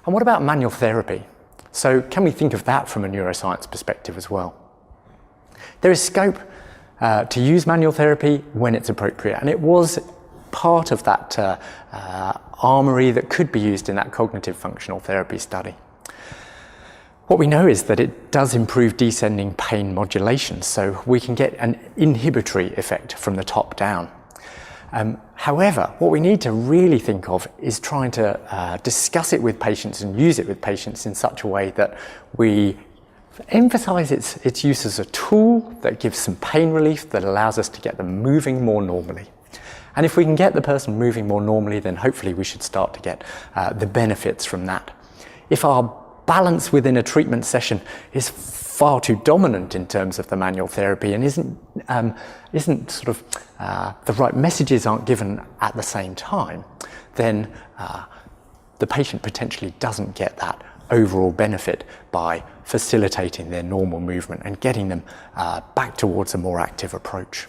And what about manual therapy? So can we think of that from a neuroscience perspective as well? There is scope to use manual therapy when it's appropriate, and it was part of that armory that could be used in that cognitive functional therapy study. What we know is that it does improve descending pain modulation, so we can get an inhibitory effect from the top down. However, what we need to really think of is trying to discuss it with patients and use it with patients in such a way that we emphasize its use as a tool that gives some pain relief that allows us to get them moving more normally. And if we can get the person moving more normally, then hopefully we should start to get the benefits from that. If our balance within a treatment session is far too dominant in terms of the manual therapy and isn't sort of the right messages aren't given at the same time, then the patient potentially doesn't get that overall benefit by facilitating their normal movement and getting them back towards a more active approach.